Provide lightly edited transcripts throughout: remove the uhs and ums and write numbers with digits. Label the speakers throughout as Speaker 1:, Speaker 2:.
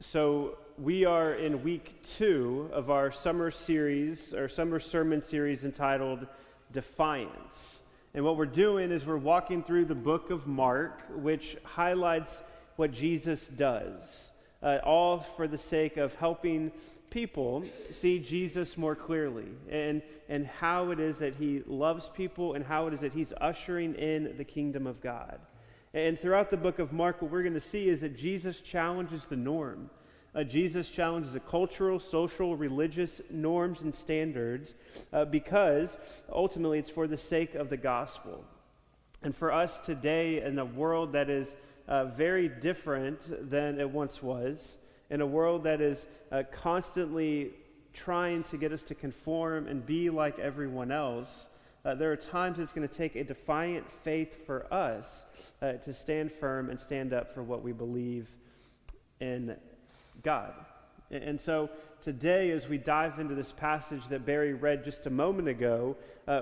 Speaker 1: So we are in week 2 of our summer sermon series entitled Defiance. And what we're doing is we're walking through the book of Mark, which highlights what Jesus does, all for the sake of helping people see Jesus more clearly and how it is that he loves people and how it is that he's ushering in the kingdom of God. And throughout the book of Mark, what we're going to see is that Jesus challenges the norm. Jesus challenges the cultural, social, religious norms and standards because ultimately it's for the sake of the gospel. And for us today in a world that is very different than it once was, in a world that is constantly trying to get us to conform and be like everyone else, there are times it's going to take a defiant faith for us to stand firm and stand up for what we believe in God. And so today, as we dive into this passage that Barry read just a moment ago,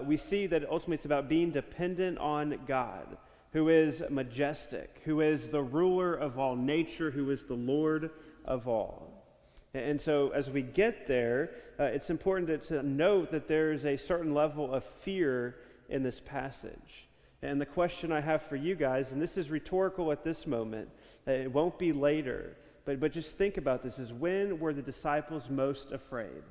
Speaker 1: we see that ultimately it's about being dependent on God, who is majestic, who is the ruler of all nature, who is the Lord of all. And so as we get there, it's important to note that there is a certain level of fear in this passage. And the question I have for you guys, and this is rhetorical at this moment, it won't be later, but just think about this, is when were the disciples most afraid?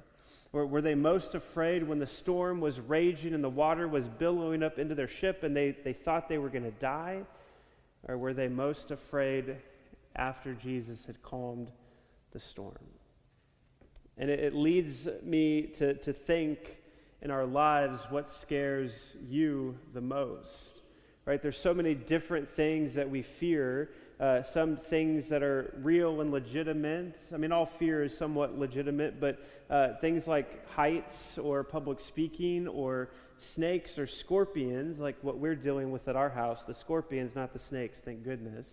Speaker 1: Or were they most afraid when the storm was raging and the water was billowing up into their ship and they thought they were going to die? Or were they most afraid after Jesus had calmed the storm? And it leads me to think in our lives, what scares you the most? Right? There's so many different things that we fear, some things that are real and legitimate. I mean, all fear is somewhat legitimate, but things like heights or public speaking or snakes or scorpions, like what we're dealing with at our house, the scorpions, not the snakes, thank goodness.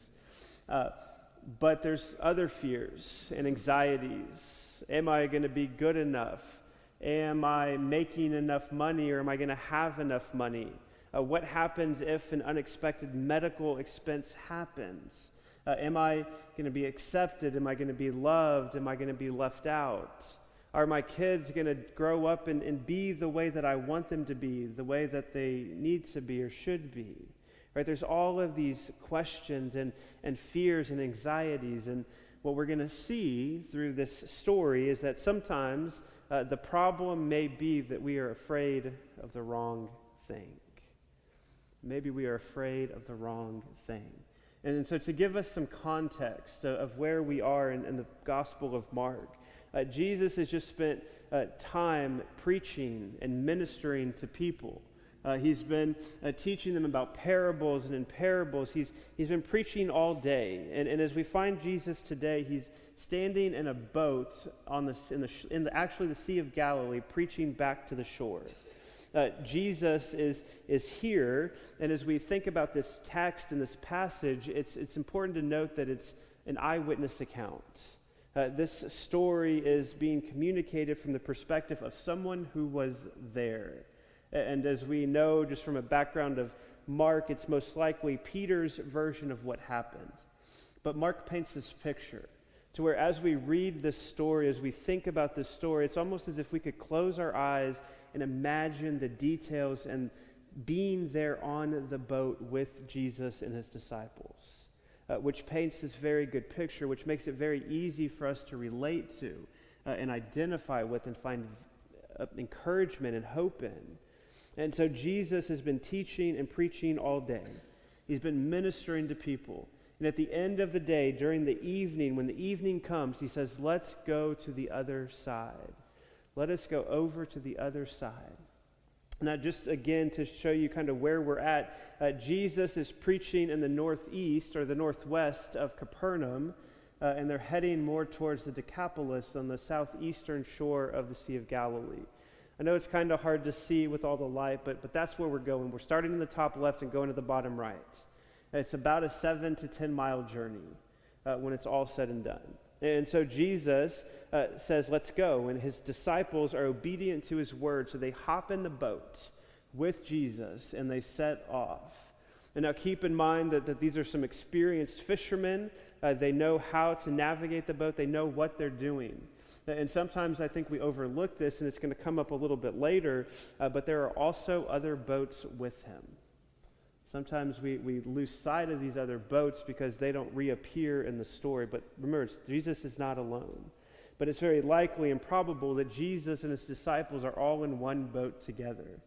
Speaker 1: But there's other fears and anxieties. Am I going to be good enough? Am I making enough money, or am I going to have enough money? What happens if an unexpected medical expense happens? Am I going to be accepted? Am I going to be loved? Am I going to be left out? Are my kids going to grow up and be the way that I want them to be, the way that they need to be or should be? Right? There's all of these questions and fears and anxieties, and what we're going to see through this story is that sometimes the problem may be that we are afraid of the wrong thing. Maybe we are afraid of the wrong thing. And so to give us some context of where we are in the Gospel of Mark, Jesus has just spent time preaching and ministering to people. He's been teaching them about parables, and in parables, he's been preaching all day. And as we find Jesus today, he's standing in a boat on actually the Sea of Galilee, preaching back to the shore. Jesus is here, and as we think about this text and this passage, it's important to note that it's an eyewitness account. This story is being communicated from the perspective of someone who was there. And as we know just from a background of Mark, it's most likely Peter's version of what happened. But Mark paints this picture to where as we read this story, as we think about this story, it's almost as if we could close our eyes and imagine the details and being there on the boat with Jesus and his disciples, which paints this very good picture, which makes it very easy for us to relate to and identify with and find encouragement and hope in. And so Jesus has been teaching and preaching all day. He's been ministering to people. And at the end of the day, during the evening, when the evening comes, he says, let's go to the other side. Let us go over to the other side. Now, just again to show you kind of where we're at, Jesus is preaching in the northeast or the northwest of Capernaum, and they're heading more towards the Decapolis on the southeastern shore of the Sea of Galilee. I know it's kind of hard to see with all the light, but that's where we're going. We're starting in the top left and going to the bottom right. It's about a 7 to 10 mile journey when it's all said and done. And so Jesus says, let's go. And his disciples are obedient to his word. So they hop in the boat with Jesus and they set off. And now keep in mind that these are some experienced fishermen. They know how to navigate the boat. They know what they're doing. And sometimes I think we overlook this, and it's going to come up a little bit later, but there are also other boats with him. Sometimes we lose sight of these other boats because they don't reappear in the story. But remember, Jesus is not alone. But it's very likely and probable that Jesus and his disciples are all in one boat together.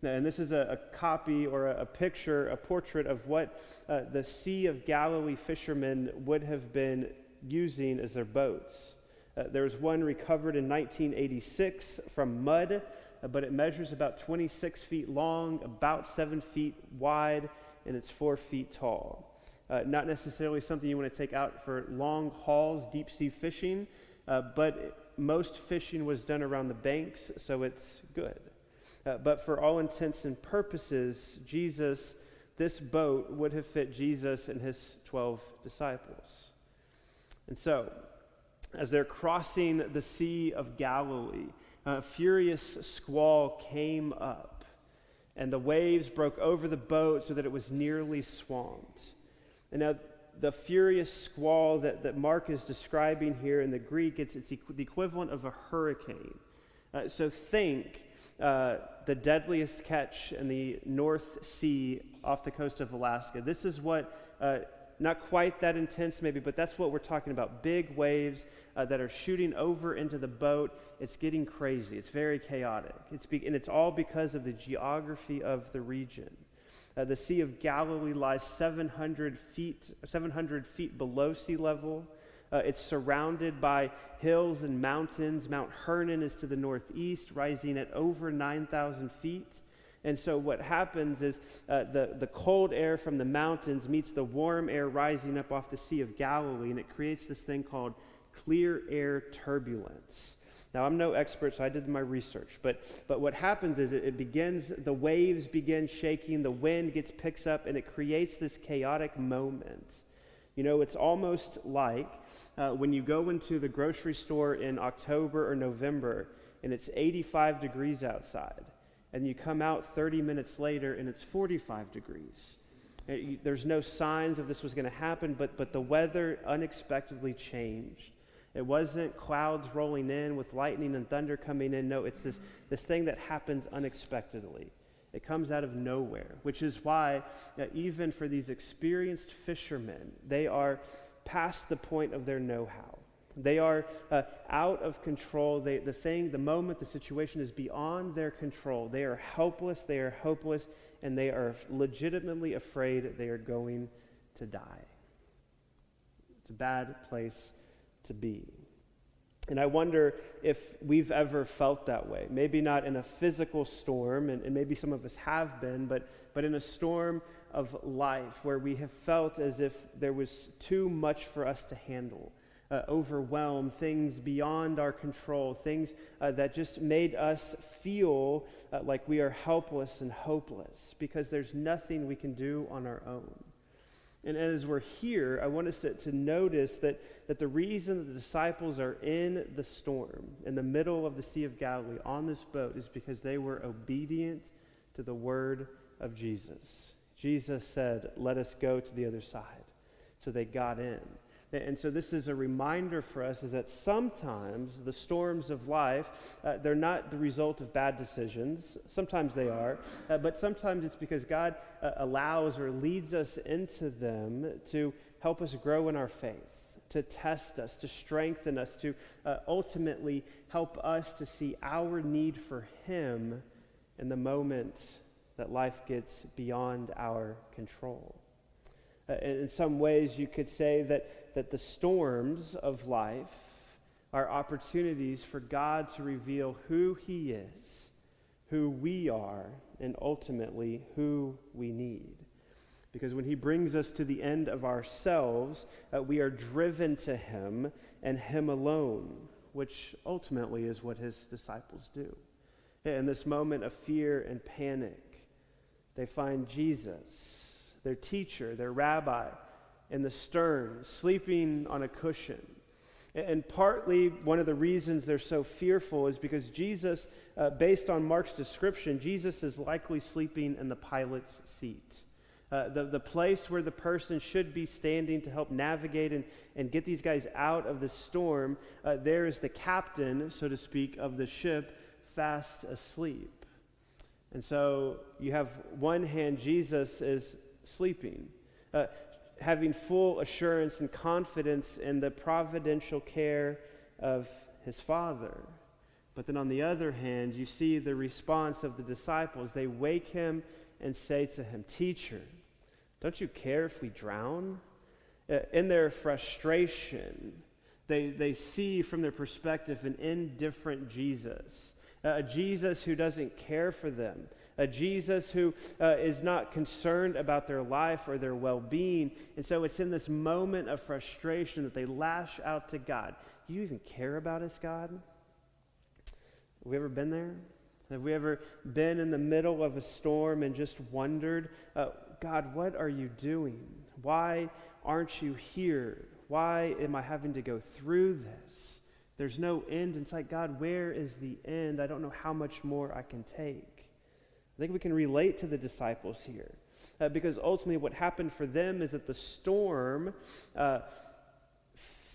Speaker 1: And this is a copy or a picture, a portrait of what the Sea of Galilee fishermen would have been using as their boats. There was one recovered in 1986 from mud, but it measures about 26 feet long, about 7 feet wide, and it's 4 feet tall. Not necessarily something you want to take out for long hauls, deep sea fishing, but most fishing was done around the banks, so it's good. But for all intents and purposes, this boat would have fit Jesus and his 12 disciples. And so, as they're crossing the Sea of Galilee, a furious squall came up, and the waves broke over the boat so that it was nearly swamped. And now, the furious squall that Mark is describing here in the Greek, it's the equivalent of a hurricane. So think the deadliest catch in the North Sea off the coast of Alaska. This is what, not quite that intense maybe, but that's what we're talking about. Big waves that are shooting over into the boat. It's getting crazy. It's very chaotic. And it's all because of the geography of the region. The Sea of Galilee lies 700 feet below sea level. It's surrounded by hills and mountains. Mount Hermon is to the northeast, rising at over 9,000 feet. And so what happens is the cold air from the mountains meets the warm air rising up off the Sea of Galilee, and it creates this thing called clear air turbulence. Now, I'm no expert, so I did my research, but what happens is the waves begin shaking, the wind picks up, and it creates this chaotic moment. You know, it's almost like when you go into the grocery store in October or November, and it's 85 degrees outside, and you come out 30 minutes later, and it's 45 degrees. There's no signs of this was going to happen, but the weather unexpectedly changed. It wasn't clouds rolling in with lightning and thunder coming in. No, it's this thing that happens unexpectedly. It comes out of nowhere, which is why even for these experienced fishermen, they are past the point of their know-how. They are out of control. The moment, the situation is beyond their control. They are helpless, they are hopeless, and they are legitimately afraid they are going to die. It's a bad place to be. And I wonder if we've ever felt that way. Maybe not in a physical storm, and maybe some of us have been, but in a storm of life where we have felt as if there was too much for us to handle. Overwhelmed, things beyond our control, things that just made us feel like we are helpless and hopeless because there's nothing we can do on our own. And as we're here, I want us to notice that the reason that the disciples are in the storm, in the middle of the Sea of Galilee, on this boat, is because they were obedient to the word of Jesus. Jesus said, "Let us go to the other side." So they got in. And so this is a reminder for us is that sometimes the storms of life, they're not the result of bad decisions. Sometimes they are, but sometimes it's because God allows or leads us into them to help us grow in our faith, to test us, to strengthen us, to ultimately help us to see our need for Him in the moment that life gets beyond our control. In some ways, you could say that the storms of life are opportunities for God to reveal who He is, who we are, and ultimately who we need. Because when He brings us to the end of ourselves, we are driven to Him and Him alone, which ultimately is what His disciples do. In this moment of fear and panic, they find Jesus, their teacher, their rabbi, in the stern, sleeping on a cushion. And partly one of the reasons they're so fearful is because Jesus, based on Mark's description, Jesus is likely sleeping in the pilot's seat. The place where the person should be standing to help navigate and get these guys out of the storm, there is the captain, so to speak, of the ship fast asleep. And so you have one hand, Jesus is sleeping, having full assurance and confidence in the providential care of his Father. But then on the other hand, you see the response of the disciples. They wake him and say to him, "Teacher, don't you care if we drown?" In their frustration, they see from their perspective an indifferent Jesus, a Jesus who doesn't care for them, a Jesus who is not concerned about their life or their well-being. And so it's in this moment of frustration that they lash out to God. "Do you even care about us, God?" Have we ever been there? Have we ever been in the middle of a storm and just wondered, God, what are you doing? Why aren't you here? Why am I having to go through this? There's no end in sight. God, where is the end? I don't know how much more I can take. I think we can relate to the disciples here, because ultimately what happened for them is that the storm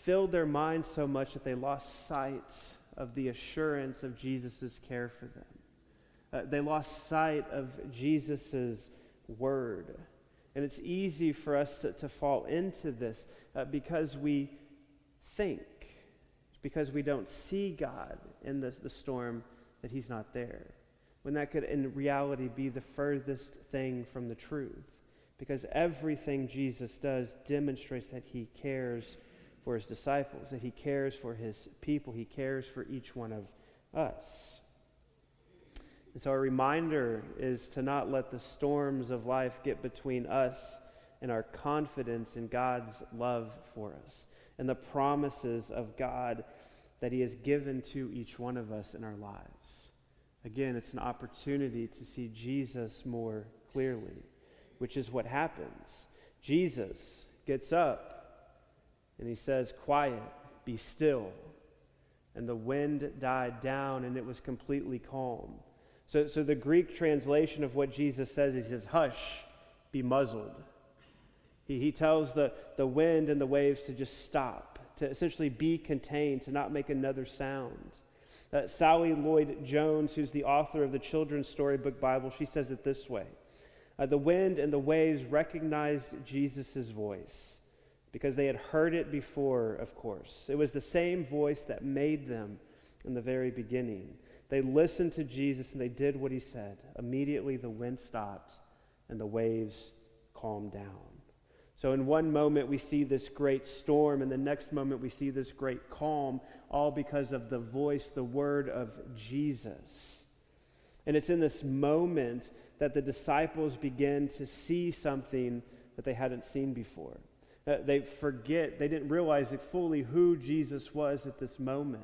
Speaker 1: filled their minds so much that they lost sight of the assurance of Jesus' care for them. They lost sight of Jesus' word. And it's easy for us to fall into this because we think, because we don't see God in the storm, that he's not there. When that could in reality be the furthest thing from the truth. Because everything Jesus does demonstrates that he cares for his disciples, that he cares for his people, he cares for each one of us. And so our reminder is to not let the storms of life get between us and our confidence in God's love for us and the promises of God that he has given to each one of us in our lives. Again, it's an opportunity to see Jesus more clearly, which is what happens. Jesus gets up and he says, "Quiet, be still." And the wind died down and it was completely calm. So the Greek translation of what Jesus says, he says, "Hush, be muzzled." He tells the wind and the waves to just stop, to essentially be contained, to not make another sound. Sally Lloyd-Jones, who's the author of the Children's Storybook Bible, she says it this way. The wind and the waves recognized Jesus' voice because they had heard it before, of course. It was the same voice that made them in the very beginning. They listened to Jesus and they did what he said. Immediately the wind stopped and the waves calmed down. So in one moment we see this great storm, and the next moment we see this great calm, all because of the voice, the word of Jesus. And it's in this moment that the disciples begin to see something that they hadn't seen before. They didn't realize fully who Jesus was at this moment.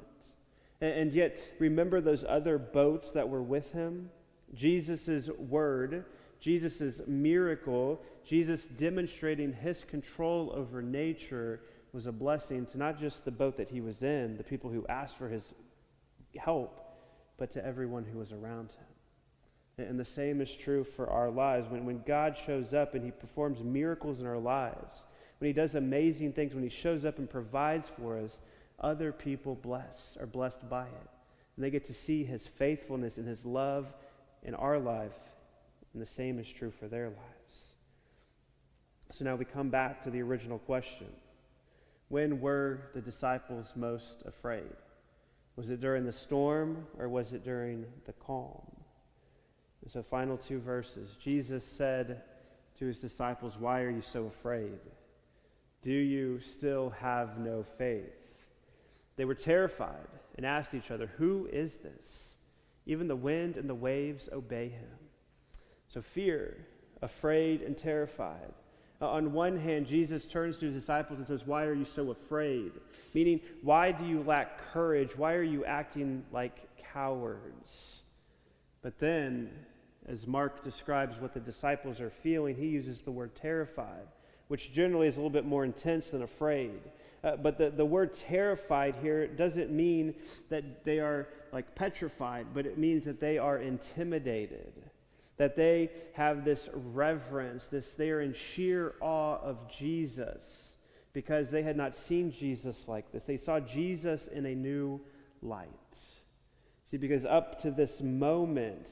Speaker 1: And yet, remember those other boats that were with him? Jesus' word, Jesus' miracle, Jesus demonstrating his control over nature was a blessing to not just the boat that he was in, the people who asked for his help, but to everyone who was around him. And the same is true for our lives. When God shows up and he performs miracles in our lives, when he does amazing things, when he shows up and provides for us, other people are blessed by it. And they get to see his faithfulness and his love in our life, and the same is true for their lives. So now we come back to the original question. When were the disciples most afraid? Was it during the storm or was it during the calm? And so final two verses. Jesus said to his disciples, "Why are you so afraid? Do you still have no faith?" They were terrified and asked each other, "Who is this? Even the wind and the waves obey him." So fear, afraid, and terrified. On one hand, Jesus turns to his disciples and says, "Why are you so afraid?" Meaning, why do you lack courage? Why are you acting like cowards? But then, as Mark describes what the disciples are feeling, he uses the word terrified, which generally is a little bit more intense than afraid. But the word terrified here doesn't mean that they are like petrified, but it means that they are intimidated. that they have this reverence, they are in sheer awe of Jesus because they had not seen Jesus like this. They saw Jesus in a new light. See, because up to this moment,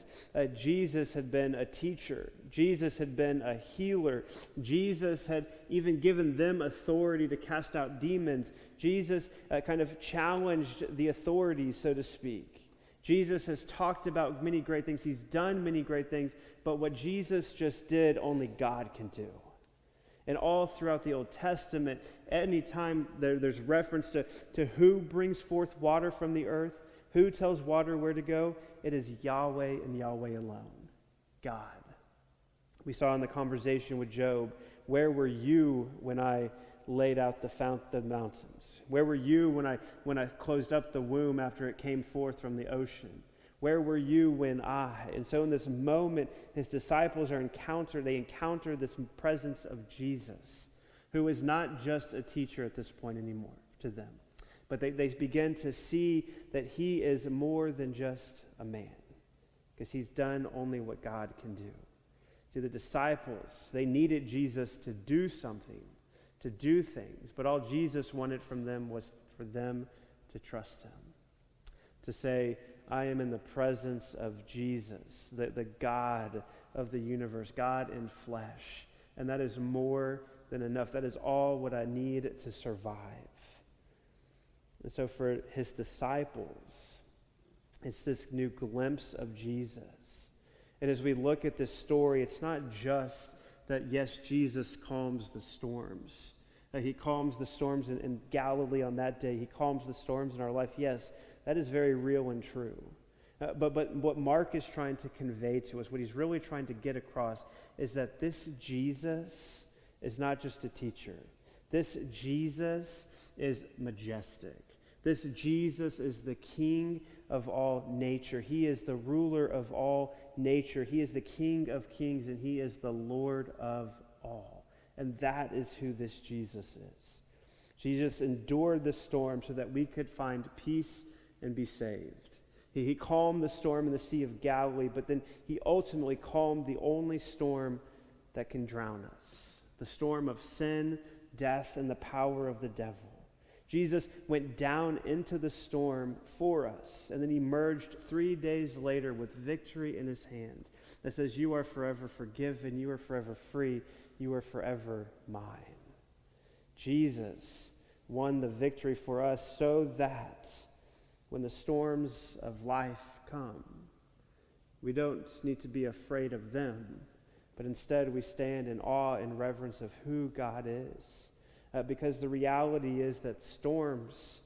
Speaker 1: Jesus had been a teacher. Jesus had been a healer. Jesus had even given them authority to cast out demons. Jesus kind of challenged the authorities, so to speak. Jesus has talked about many great things. He's done many great things. But what Jesus just did, only God can do. And all throughout the Old Testament, anytime there's reference to who brings forth water from the earth, who tells water where to go, it is Yahweh and Yahweh alone, God. We saw in the conversation with Job, where were you when I laid out the mountains? Where were you when I closed up the womb after it came forth from the ocean? Where were you when I? And so in this moment, his disciples they encounter this presence of Jesus, who is not just a teacher at this point anymore to them. But they begin to see that he is more than just a man, because he's done only what God can do. See, the disciples, they needed Jesus to do something, to do things, but all Jesus wanted from them was for them to trust him, to say, I am in the presence of Jesus, the God of the universe, God in flesh, and that is more than enough. That is all what I need to survive. And so for his disciples, it's this new glimpse of Jesus. And as we look at this story, it's not just that, yes, Jesus calms the storms. He calms the storms in Galilee on that day. He calms the storms in our life. Yes, that is very real and true. But what Mark is trying to convey to us, what he's really trying to get across, is that this Jesus is not just a teacher. This Jesus is majestic. This Jesus is the King of all nature. He is the ruler of all nature. He is the King of kings, and he is the Lord of all. And that is who this Jesus is. Jesus endured the storm so that we could find peace and be saved. He calmed the storm in the Sea of Galilee, but then he ultimately calmed the only storm that can drown us, the storm of sin, death, and the power of the devil. Jesus went down into the storm for us, and then he emerged 3 days later with victory in his hand that says, you are forever forgiven, you are forever free, you are forever mine. Jesus won the victory for us so that when the storms of life come, we don't need to be afraid of them, but instead we stand in awe and reverence of who God is. Because the reality is that storms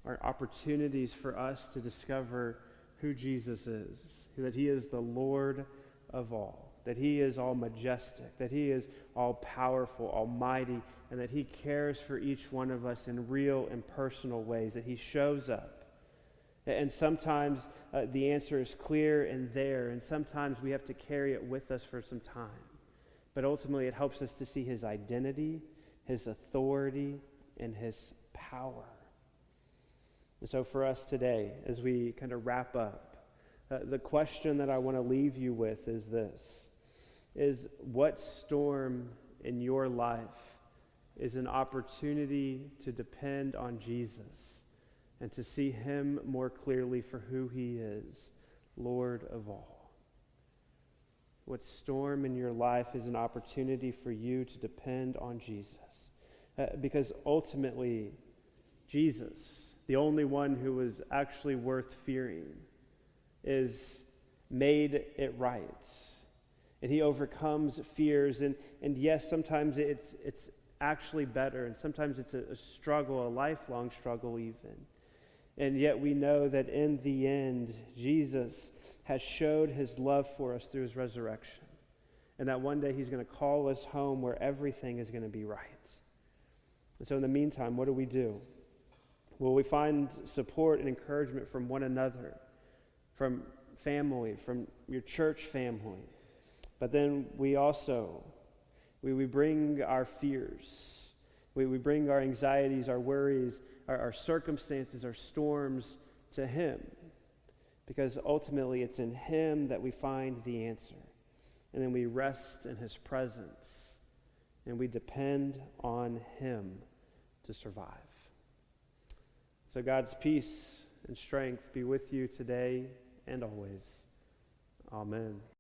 Speaker 1: are opportunities for us to discover who Jesus is, that he is the Lord of all, that he is all majestic, that he is all powerful, almighty, and that he cares for each one of us in real and personal ways, that he shows up. And sometimes the answer is clear and there, and sometimes we have to carry it with us for some time. But ultimately it helps us to see his identity, his authority, and his power. And so for us today, as we kind of wrap up, the question that I want to leave you with is this, is what storm in your life is an opportunity to depend on Jesus and to see him more clearly for who he is, Lord of all? What storm in your life is an opportunity for you to depend on Jesus? Because ultimately, Jesus, the only one who is actually worth fearing, is made it right. And he overcomes fears. And yes, sometimes it's actually better. And sometimes it's a struggle, a lifelong struggle even. And yet we know that in the end, Jesus has showed his love for us through his resurrection. And that one day he's going to call us home where everything is going to be right. And so in the meantime, what do? Well, we find support and encouragement from one another, from family, from your church family. But then we also, we bring our fears. We bring our anxieties, our worries, our circumstances, our storms to him. Because ultimately it's in him that we find the answer. and then we rest in his presence, and we depend on him to survive. So God's peace and strength be with you today and always. Amen.